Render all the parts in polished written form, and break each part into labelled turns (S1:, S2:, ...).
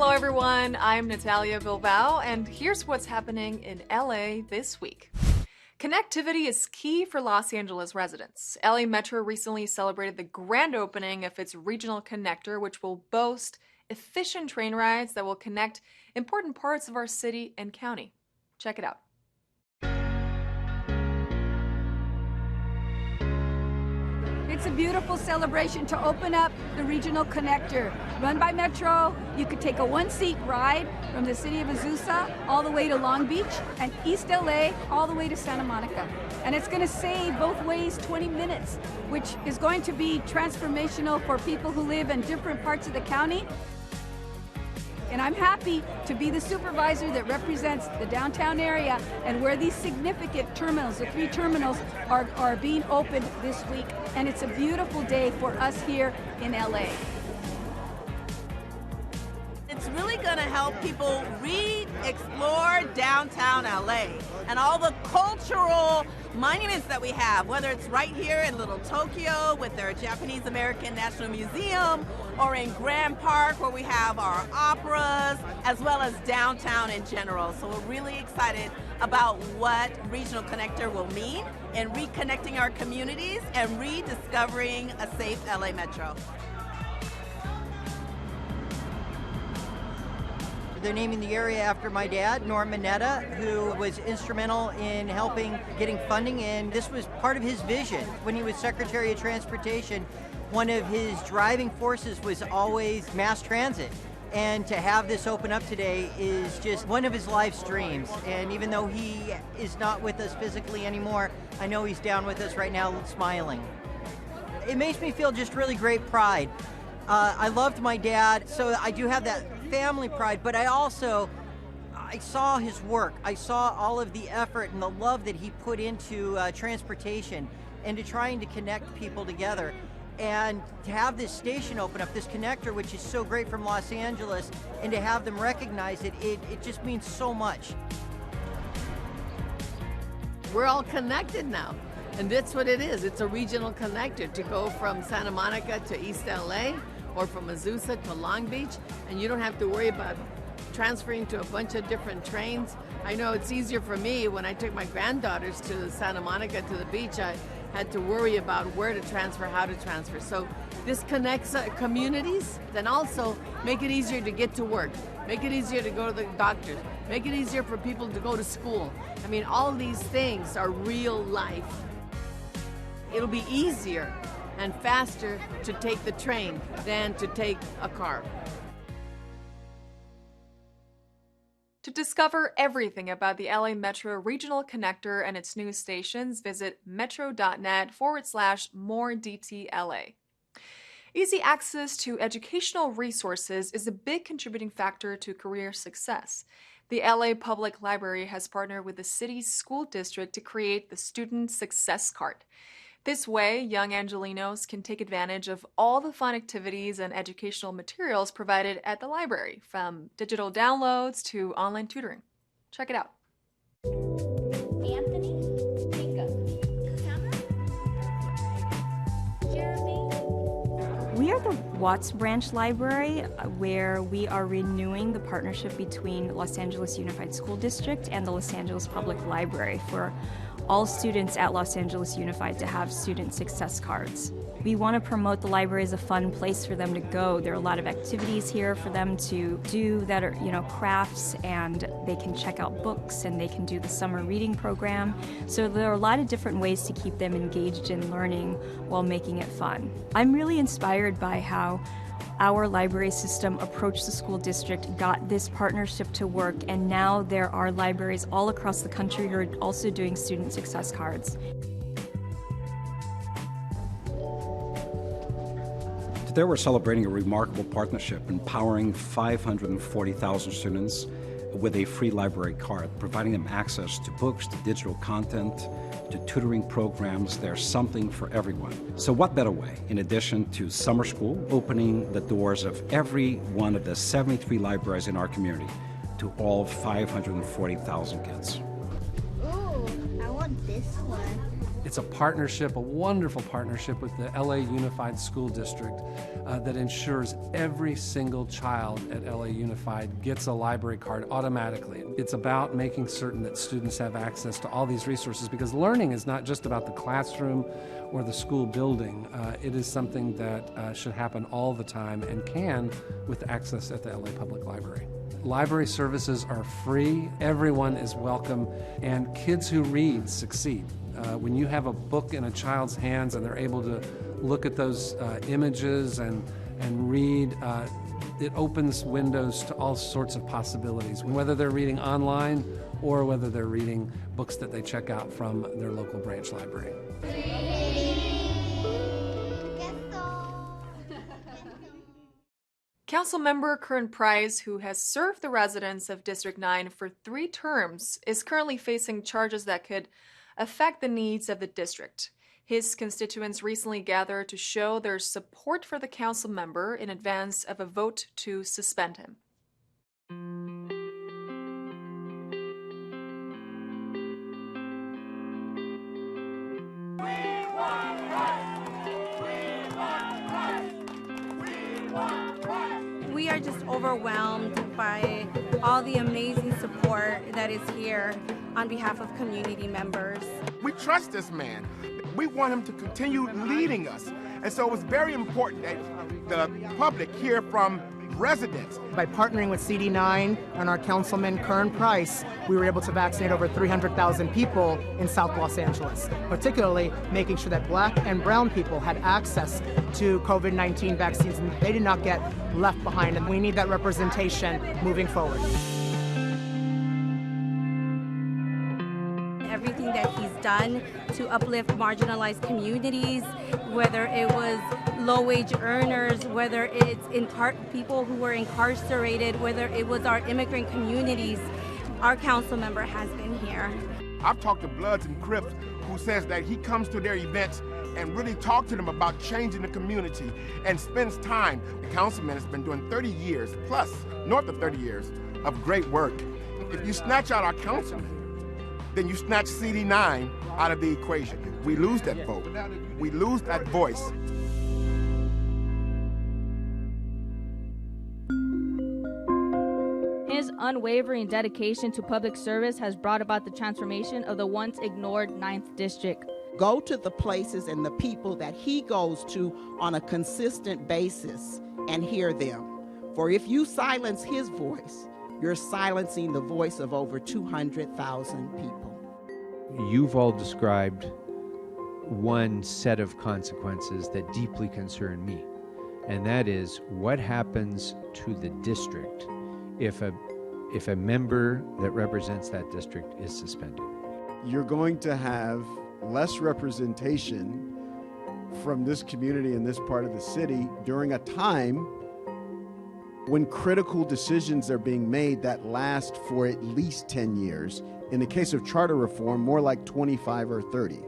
S1: Hello, everyone. I'm Natalia Bilbao, and here's what's happening in LA this week. Connectivity is key for Los Angeles residents. LA Metro recently celebrated the grand opening of its regional connector, which will boast efficient train rides that will connect important parts of our city and county. Check it out.
S2: It's a beautiful celebration to open up the regional connector. Run by Metro, you could take a one-seat ride from the city of Azusa all the way to Long Beach and East LA all the way to Santa Monica. And it's going to save both ways 20 minutes, which is going to be transformational for people who live in different parts of the county. And I'm happy to be the supervisor that represents the downtown area and where these significant terminals, the 3 terminals, are being opened this week. And it's a beautiful day for us here in LA.
S3: It's really going to help people re-explore downtown LA and all the cultural monuments that we have, whether it's right here in Little Tokyo with their Japanese American National Museum, or in Grand Park where we have our operas, as well as downtown in general. So we're really excited about what Regional Connector will mean in reconnecting our communities and rediscovering a safe LA Metro.
S4: They're naming the area after my dad, Norm Mineta, who was instrumental in helping getting funding, and this was part of his vision. When he was Secretary of Transportation, one of his driving forces was always mass transit. And to have this open up today is just one of his life's dreams. And even though he is not with us physically anymore, I know he's down with us right now smiling. It makes me feel just really great pride. I loved my dad, so I do have that family pride, but I saw his work. I saw all of the effort and the love that he put into transportation and to trying to connect people together. And to have this station open up, this connector, which is so great from Los Angeles, and to have them recognize it, it just means so much.
S5: We're all connected now, and that's what it is. It's a regional connector to go from Santa Monica to East LA, or from Azusa to Long Beach, and you don't have to worry about transferring to a bunch of different trains. I know it's easier for me when I took my granddaughters to Santa Monica to the beach. I had to worry about where to transfer, how to transfer. So this connects communities, then also make it easier to get to work, make it easier to go to the doctors, make it easier for people to go to school. I mean, all these things are real life. It'll be easier and faster to take the train than to take a car.
S1: To discover everything about the LA Metro Regional Connector and its new stations, visit metro.net/more-DTLA. Easy access to educational resources is a big contributing factor to career success. The LA Public Library has partnered with the city's school district to create the Student Success Card. This way, young Angelinos can take advantage of all the fun activities and educational materials provided at the library, from digital downloads to online tutoring. Check it out.
S6: Anthony, Tango, Cameron, Jeremy.
S7: We are the Watts Branch Library, where we are renewing the partnership between Los Angeles Unified School District and the Los Angeles Public Library for all students at Los Angeles Unified to have student success cards. We want to promote the library as a fun place for them to go. There are a lot of activities here for them to do that are, crafts, and they can check out books, and they can do the summer reading program. So there are a lot of different ways to keep them engaged in learning while making it fun. I'm really inspired by how our library system approached the school district, got this partnership to work, and now there are libraries all across the country who are also doing student success cards.
S8: Today we're celebrating a remarkable partnership, empowering 540,000 students with a free library card, providing them access to books, to digital content, to tutoring programs. There's something for everyone. So what better way, in addition to summer school, opening the doors of every one of the 73 libraries in our community to all 540,000 kids.
S6: Ooh, I want this one.
S9: It's a partnership, a wonderful partnership with the LA Unified School District that ensures every single child at LA Unified gets a library card automatically. It's about making certain that students have access to all these resources, because learning is not just about the classroom or the school building. It is something that should happen all the time and can with access at the LA Public Library. Library services are free, everyone is welcome, and kids who read succeed. When you have a book in a child's hands and they're able to look at those images and read, it opens windows to all sorts of possibilities, whether they're reading online or whether they're reading books that they check out from their local branch library.
S1: Councilmember Curren, who has served the residents of District 9 for 3 terms, is currently facing charges that could affect the needs of the district. His constituents recently gathered to show their support for the council member in advance of a vote to suspend him.
S10: We are just overwhelmed by all the amazing support that is here on behalf of community members.
S11: We trust this man. We want him to continue leading us. And so it's very important that the public hear from residents.
S12: By partnering with CD9 and our councilman, Curren, we were able to vaccinate over 300,000 people in South Los Angeles, particularly making sure that Black and brown people had access to COVID-19 vaccines and they did not get left behind. And we need that representation moving forward.
S10: Everything that he's done to uplift marginalized communities, whether it was low-wage earners, whether it's people who were incarcerated, whether it was our immigrant communities, our council member has been here.
S11: I've talked to Bloods and Crips who says that he comes to their events and really talk to them about changing the community and spends time. The councilman has been doing 30 years, plus north of 30 years, of great work. If you snatch out our councilman, then you snatch CD9 out of the equation. We lose that vote. We lose that voice.
S13: His unwavering dedication to public service has brought about the transformation of the once ignored 9th District.
S14: Go to the places and the people that he goes to on a consistent basis and hear them. For if you silence his voice, you're silencing the voice of over 200,000 people.
S15: You've all described one set of consequences that deeply concern me, and that is what happens to the district if a member that represents that district is suspended.
S16: You're going to have less representation from this community in this part of the city during a time when critical decisions are being made that last for at least 10 years. In the case of charter reform, more like 25 or 30.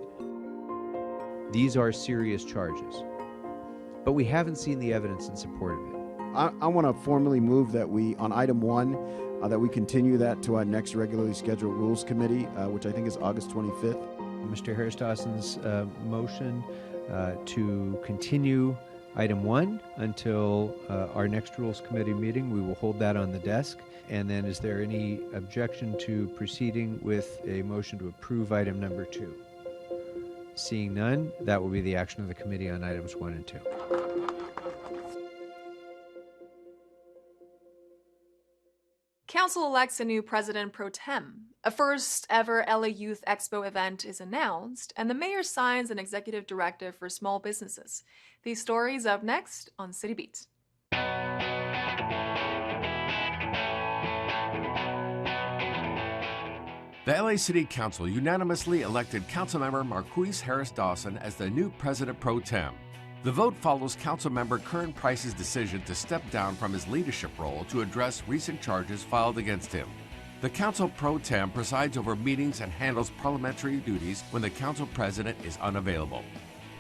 S15: These are serious charges, but we haven't seen the evidence in support of it.
S16: I want to formally move that we, on item 1, that we continue that to our next regularly scheduled Rules Committee, which I think is August 25th.
S15: Mr. Harris-Dawson's motion to continue item 1 until our next Rules Committee meeting. We will hold that on the desk. And then is there any objection to proceeding with a motion to approve item number 2? Seeing none, that will be the action of the committee on items 1 and 2.
S1: Council elects a new president pro tem. A first ever LA Youth Expo event is announced, and the mayor signs an executive directive for small businesses. These stories up next on City Beat.
S17: The LA City Council unanimously elected Councilmember Marqueece Harris-Dawson as the new president pro tem. The vote follows Councilmember Curren decision to step down from his leadership role to address recent charges filed against him. The council pro tem presides over meetings and handles parliamentary duties when the council president is unavailable.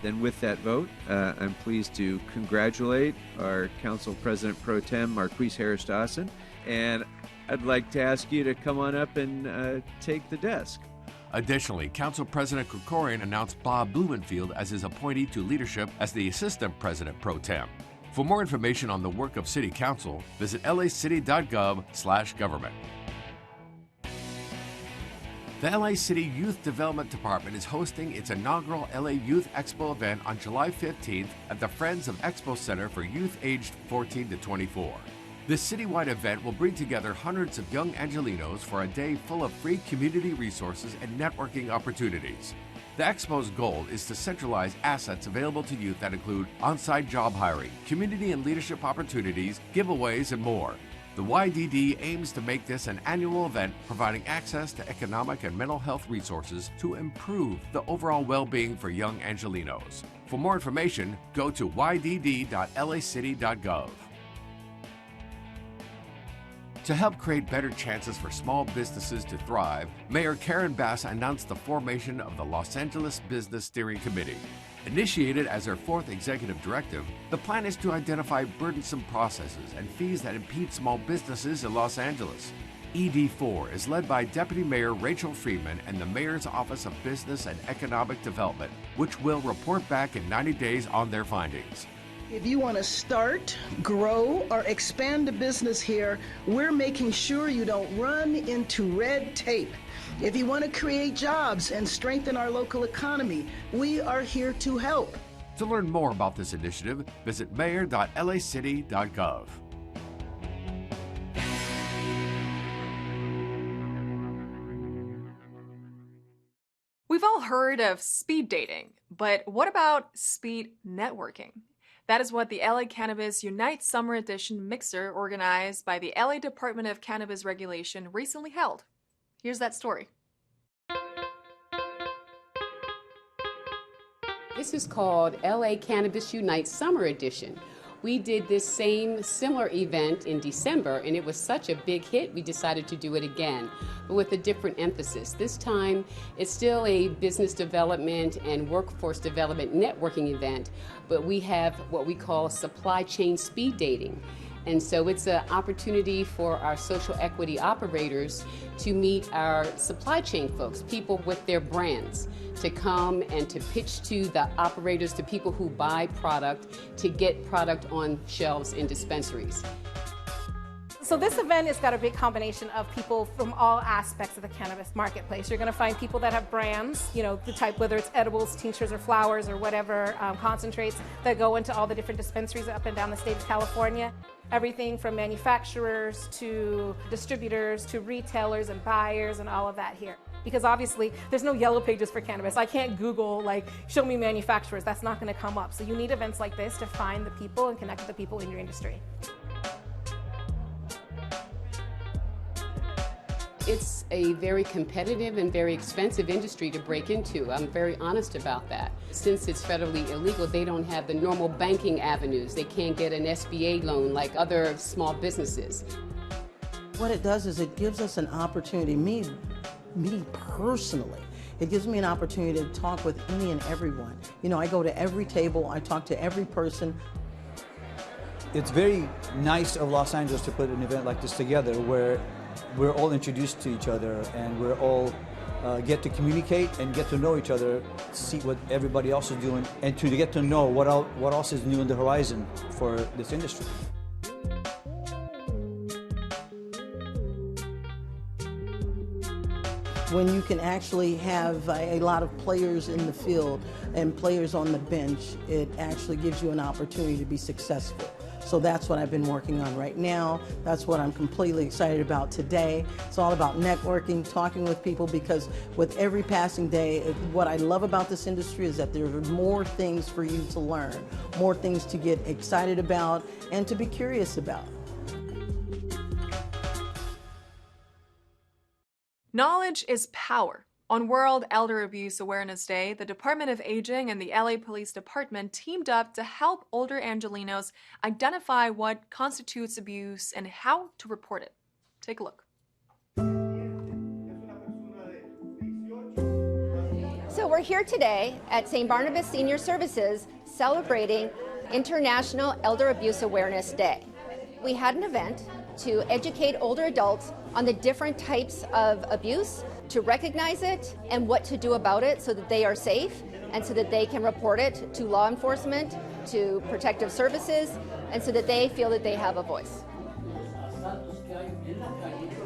S15: Then with that vote, I'm pleased to congratulate our council president pro tem, Marqueece Harris-Dawson, and I'd like to ask you to come on up and take the desk.
S17: Additionally, Council President Curren announced Bob Blumenfield as his appointee to leadership as the Assistant President Pro Tem. For more information on the work of City Council, visit lacity.gov/government. The LA City Youth Development Department is hosting its inaugural LA Youth Expo event on July 15th at the Friends of Expo Center for youth aged 14 to 24. This citywide event will bring together hundreds of young Angelenos for a day full of free community resources and networking opportunities. The Expo's goal is to centralize assets available to youth that include on-site job hiring, community and leadership opportunities, giveaways, and more. The YDD aims to make this an annual event providing access to economic and mental health resources to improve the overall well-being for young Angelenos. For more information, go to ydd.lacity.gov. To help create better chances for small businesses to thrive, Mayor Curren announced the formation of the Los Angeles Business Steering Committee. Initiated as her fourth executive directive, the plan is to identify burdensome processes and fees that impede small businesses in Los Angeles. ED4 is led by Deputy Mayor Rachel Freeman and the Mayor's Office of Business and Economic Development, which will report back in 90 days on their findings.
S18: If you want to start, grow, or expand a business here, we're making sure you don't run into red tape. If you want to create jobs and strengthen our local economy, we are here to help.
S17: To learn more about this initiative, visit mayor.lacity.gov.
S1: We've all heard of speed dating, but what about speed networking? That is what the LA Cannabis Unite Summer Edition Mixer organized by the LA Department of Cannabis Regulation recently held. Here's that story.
S19: This is called LA Cannabis Unite Summer Edition. We did this similar event in December, and it was such a big hit, we decided to do it again, but with a different emphasis. This time, it's still a business development and workforce development networking event, but we have what we call supply chain speed dating. And so it's an opportunity for our social equity operators to meet our supply chain folks, people with their brands, to come and to pitch to the operators, to people who buy product, to get product on shelves in dispensaries.
S20: So this event has got a big combination of people from all aspects of the cannabis marketplace. You're going to find people that have brands, you know, the type, whether it's edibles, tinctures, or flowers, or whatever, concentrates that go into all the different dispensaries up and down the state of California. Everything from manufacturers to distributors to retailers and buyers and all of that here. Because obviously there's no yellow pages for cannabis. I can't Google, like, show me manufacturers. That's not going to come up. So you need events like this to find the people and connect with the people in your industry.
S19: It's a very competitive and very expensive industry to break into. I'm very honest about that. Since it's federally illegal, they don't have the normal banking avenues. They can't get an SBA loan like other small businesses.
S21: What it does is it gives us an opportunity, me personally, it gives me an opportunity to talk with any and everyone. You know, I go to every table, I talk to every person.
S22: It's very nice of Los Angeles to put an event like this together where we're all introduced to each other and we're all get to communicate and get to know each other, see what everybody else is doing, and to get to know what else is new on the horizon for this industry.
S21: When you can actually have a lot of players in the field and players on the bench, it actually gives you an opportunity to be successful. So that's what I've been working on right now. That's what I'm completely excited about today. It's all about networking, talking with people, because with every passing day, what I love about this industry is that there are more things for you to learn, more things to get excited about and to be curious about.
S1: Knowledge is power. On World Elder Abuse Awareness Day, the Department of Aging and the LA Police Department teamed up to help older Angelenos identify what constitutes abuse and how to report it. Take a look.
S23: So we're here today at St. Barnabas Senior Services celebrating International Elder Abuse Awareness Day. We had an event to educate older adults on the different types of abuse, to recognize it and what to do about it so that they are safe and so that they can report it to law enforcement, to protective services, and so that they feel that they have a voice.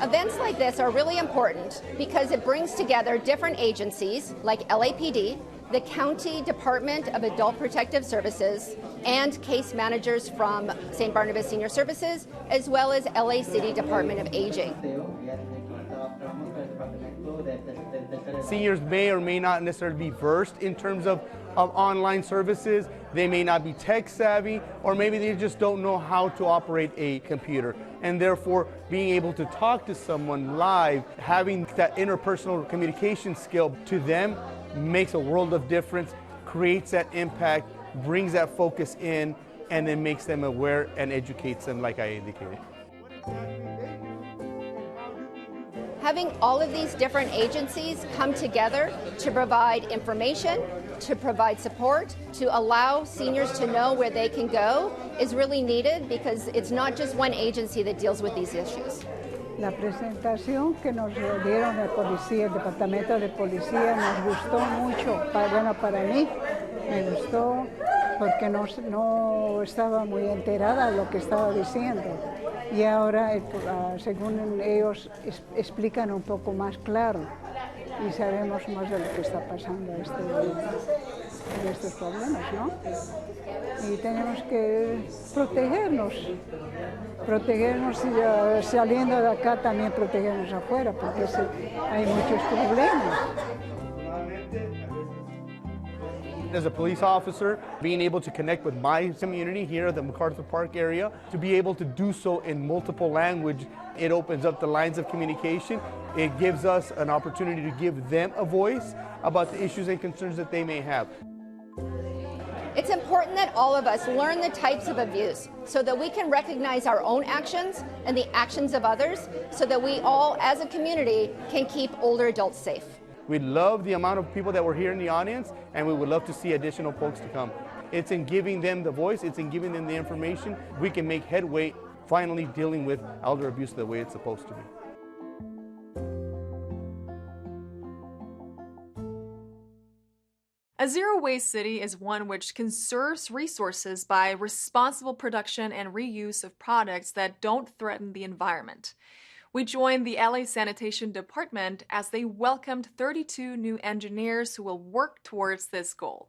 S23: Events like this are really important because it brings together different agencies like LAPD, the County Department of Adult Protective Services, and case managers from St. Barnabas Senior Services, as well as LA City Department of Aging.
S2: Seniors may or may not necessarily be versed in terms of online services. They may not be tech savvy, or maybe they just don't know how to operate a computer. And therefore, being able to talk to someone live, having that interpersonal communication skill to them makes a world of difference, creates that impact, brings that focus in, and then makes them aware and educates them like I indicated.
S23: Having all of these different agencies come together to provide information, to provide support, to allow seniors to know where they can go is really needed because it's not just one agency that deals with these issues.
S3: La presentación que nos dieron el policía, el departamento de policía, nos gustó mucho. Bueno, para mí me gustó porque no estaba muy enterada de lo que estaba diciendo. Y ahora, según ellos, explican un poco más claro y sabemos más de lo que está pasando de estos problemas, ¿no? Y tenemos que protegernos y saliendo de acá también protegernos afuera, porque hay muchos problemas.
S2: As a police officer, being able to connect with my community here at the MacArthur Park area, to be able to do so in multiple language, it opens up the lines of communication. It gives us an opportunity to give them a voice about the issues and concerns that they may have.
S23: It's important that all of us learn the types of abuse so that we can recognize our own actions and the actions of others so that we all, as a community, can keep older adults safe.
S2: We love the amount of people that were here in the audience, and we would love to see additional folks to come. It's in giving them the voice, it's in giving them the information, we can make headway finally dealing with elder abuse the way it's supposed to be.
S1: A zero-waste city is one which conserves resources by responsible production and reuse of products that don't threaten the environment. We joined the LA Sanitation Department as they welcomed 32 new engineers who will work towards this goal.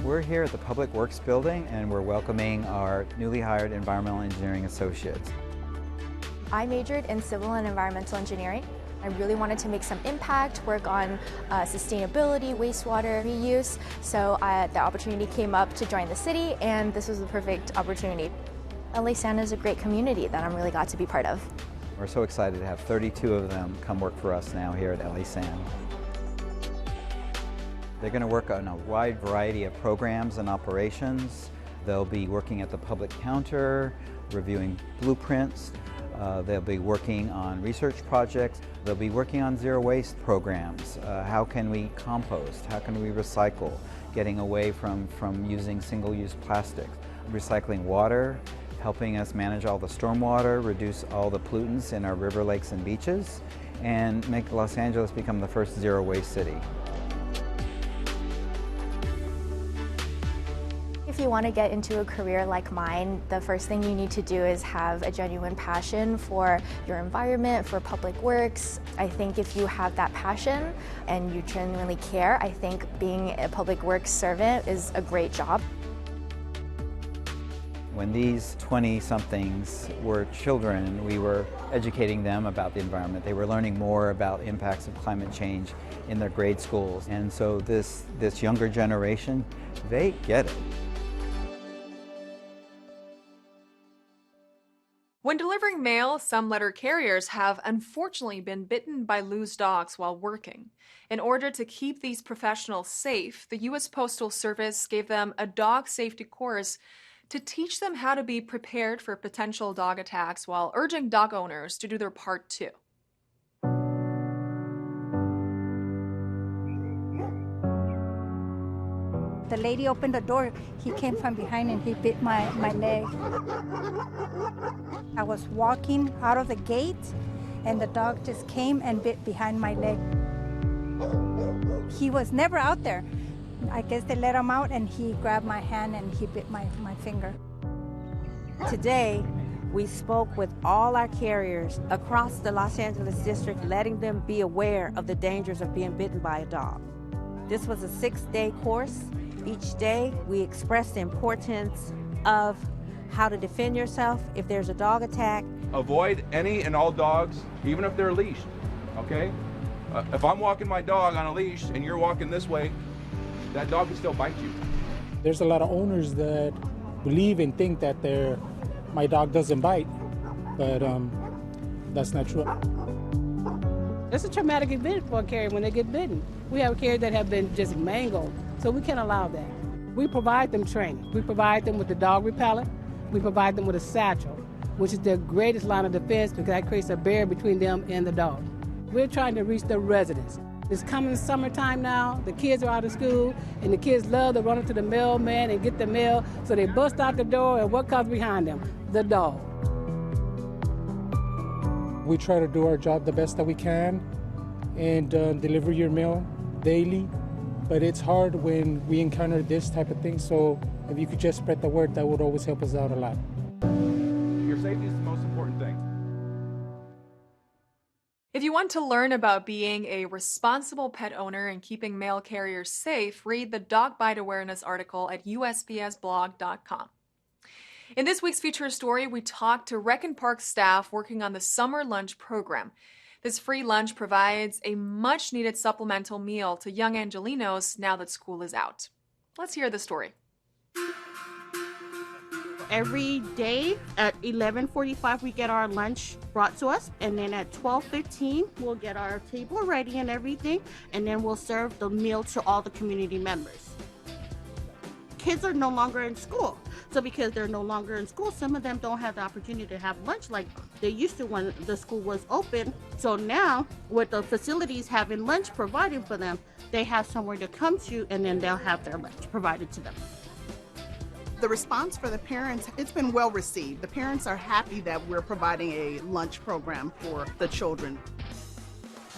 S4: We're here at the Public Works Building and we're welcoming our newly hired environmental engineering associates.
S24: I majored in civil and environmental engineering. I really wanted to make some impact, work on sustainability, wastewater reuse, so the opportunity came up to join the city, and this was the perfect opportunity. LA San is a great community that I'm really glad to be part of.
S4: We're so excited to have 32 of them come work for us now here at LA San. They're going to work on a wide variety of programs and operations. They'll be working at the public counter, reviewing blueprints. They'll be working on research projects. They'll be working on zero waste programs. How can we compost? How can we recycle? Getting away from using single-use plastics. Recycling water, helping us manage all the stormwater, reduce all the pollutants in our river, lakes, and beaches, and make Los Angeles become the first zero waste city.
S24: If you want to get into a career like mine, the first thing you need to do is have a genuine passion for your environment, for public works. I think if you have that passion and you genuinely care, I think being a public works servant is a great job.
S4: When these 20-somethings were children, we were educating them about the environment. They were learning more about impacts of climate change in their grade schools. And so this younger generation, they get it.
S1: When delivering mail, some letter carriers have unfortunately been bitten by loose dogs while working. In order to keep these professionals safe, the U.S. Postal Service gave them a dog safety course to teach them how to be prepared for potential dog attacks while urging dog owners to do their part too.
S5: the lady opened the door, he came from behind and he bit my leg. I was walking out of the gate and the dog just came and bit behind my leg. He was never out there. I guess they let him out and he grabbed my hand and he bit my finger.
S6: Today, we spoke with all our carriers across the Los Angeles district, letting them be aware of the dangers of being bitten by a dog. This was a 6-day course. Each day, we expressed the importance of how to defend yourself if there's a dog attack.
S7: Avoid any and all dogs, even if they're leashed, okay? If I'm walking my dog on a leash and you're walking this way, that dog can still bite you.
S8: There's a lot of owners that believe and think that my dog doesn't bite, but that's not true.
S25: It's a traumatic event for a carrier when they get bitten. We have carriers that have been just mangled, so we can't allow that. We provide them training. We provide them with the dog repellent. We provide them with a satchel, which is their greatest line of defense because that creates a barrier between them and the dog. We're trying to reach the residents. It's coming summertime now, the kids are out of school, and the kids love to run up to the mailman and get the mail, so they bust out the door, and what comes behind them? The dog.
S8: We try to do our job the best that we can and deliver your mail daily, but it's hard when we encounter this type of thing, so if you could just spread the word, that would always help us out a lot.
S7: Your safety is the most important thing.
S1: If you want to learn about being a responsible pet owner and keeping mail carriers safe, read the Dog Bite Awareness article at usbsblog.com. In this week's feature story, we talked to Rec and Park staff working on the summer lunch program. This free lunch provides a much-needed supplemental meal to young Angelinos now that school is out. Let's hear the story.
S26: Every day at 11:45 we get our lunch brought to us, and then at 12:15 we'll get our table ready and everything, and then we'll serve the meal to all the community members. Kids are no longer in school, so because they're no longer in school, some of them don't have the opportunity to have lunch like they used to when the school was open. So now with the facilities having lunch provided for them, they have somewhere to come to, and then they'll have their lunch provided to them.
S27: The response for the parents, it's been well received. The parents are happy that we're providing a lunch program for the children.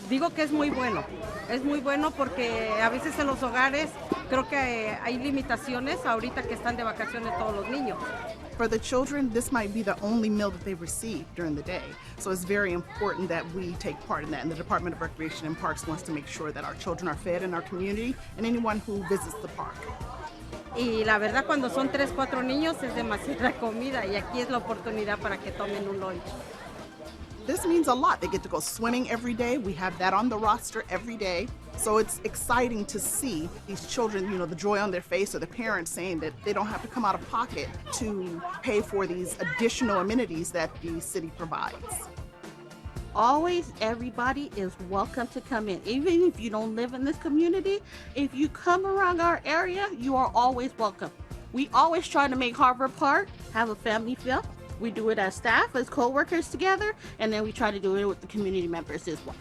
S6: Digo que es muy bueno. Es muy bueno porque a veces en los hogares creo que hay limitaciones ahorita que están de vacaciones todos los niños.
S27: For the children, this might be the only meal that they receive during the day. So it's very important that we take part in that. And the Department of Recreation and Parks wants to make sure that our children are fed in our community and anyone who visits the park.
S6: Y la verdad, cuando son 3, 4 niños es demasiada comida y aquí es la oportunidad para que tomen un lunch.
S27: This means a lot. They get to go swimming every day. We have that on the roster every day. So it's exciting to see these children, you know, the joy on their face, or the parents saying that they don't have to come out of pocket to pay for these additional amenities that the city provides.
S26: Always, everybody is welcome to come in. Even if you don't live in this community, if you come around our area, you are always welcome. We always try to make Harvard Park have a family feel. We do it as staff, as co-workers together, and then we try to do it with the community members as well.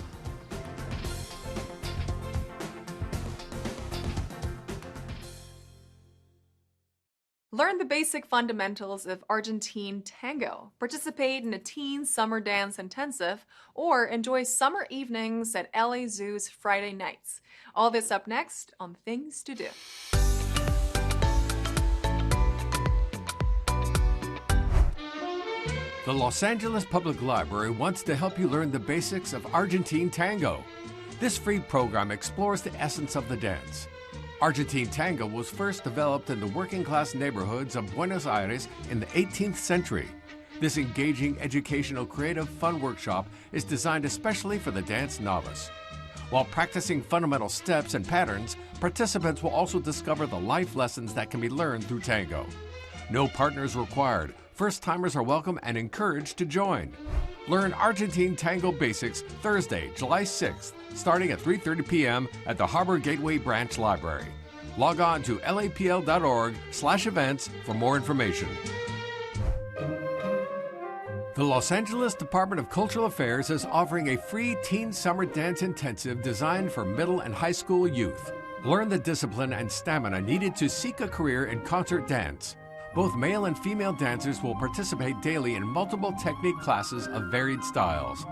S1: Learn the basic fundamentals of Argentine Tango, participate in a teen summer dance intensive, or enjoy summer evenings at LA Zoo's Friday nights. All this up next on Things to Do.
S17: The Los Angeles Public Library wants to help you learn the basics of Argentine Tango. This free program explores the essence of the dance. Argentine Tango was first developed in the working-class neighborhoods of Buenos Aires in the 18th century. This engaging, educational, creative, fun workshop is designed especially for the dance novice. While practicing fundamental steps and patterns, participants will also discover the life lessons that can be learned through tango. No partners required. First-timers are welcome and encouraged to join. Learn Argentine Tango Basics Thursday, July 6th, starting at 3:30 p.m. at the Harbor Gateway Branch Library. Log on to lapl.org/events for more information. The Los Angeles Department of Cultural Affairs is offering a free teen summer dance intensive designed for middle and high school youth. Learn the discipline and stamina needed to seek a career in concert dance. Both male and female dancers will participate daily in multiple technique classes of varied styles.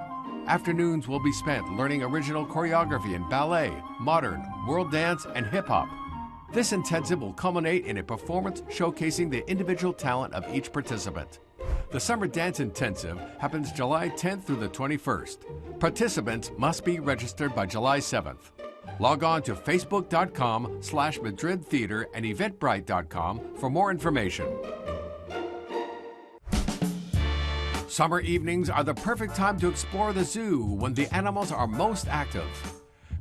S17: Afternoons will be spent learning original choreography in ballet, modern, world dance, and hip-hop. This intensive will culminate in a performance showcasing the individual talent of each participant. The Summer Dance Intensive happens July 10th through the 21st. Participants must be registered by July 7th. Log on to facebook.com/Madrid Theater and eventbrite.com for more information. Summer evenings are the perfect time to explore the zoo when the animals are most active.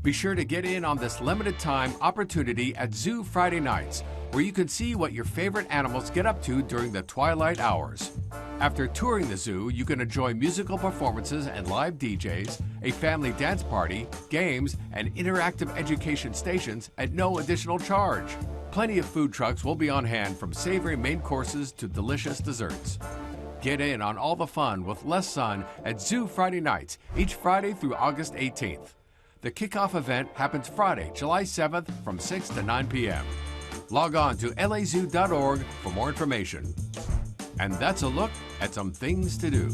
S17: Be sure to get in on this limited time opportunity at Zoo Friday nights, where you can see what your favorite animals get up to during the twilight hours. After touring the zoo, you can enjoy musical performances and live DJs, a family dance party, games, and interactive education stations at no additional charge. Plenty of food trucks will be on hand, from savory main courses to delicious desserts. Get in on all the fun with less sun at Zoo Friday nights, each Friday through August 18th. The Kickoff event happens Friday, July 7th from 6 to 9 p.m. Log on to lazoo.org for more information. And that's a look at some things to do.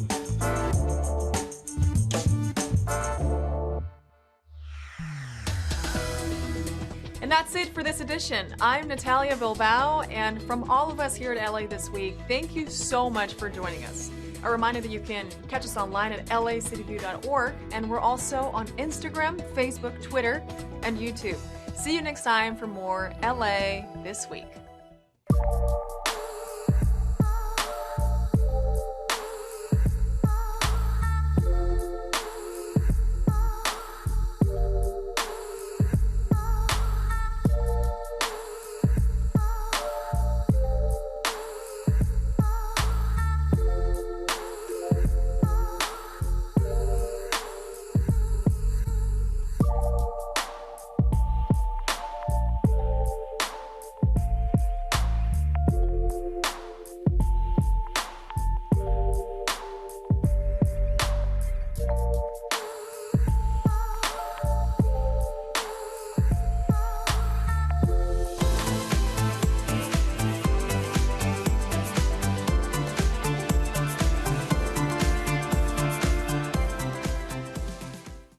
S1: And that's it for this edition. I'm Natalia Bilbao, and from all of us here at LA This Week, thank you so much for joining us. A reminder that you can catch us online at lacityview.org, and we're also on Instagram, Facebook, Twitter, and YouTube. See you next time for more LA This Week.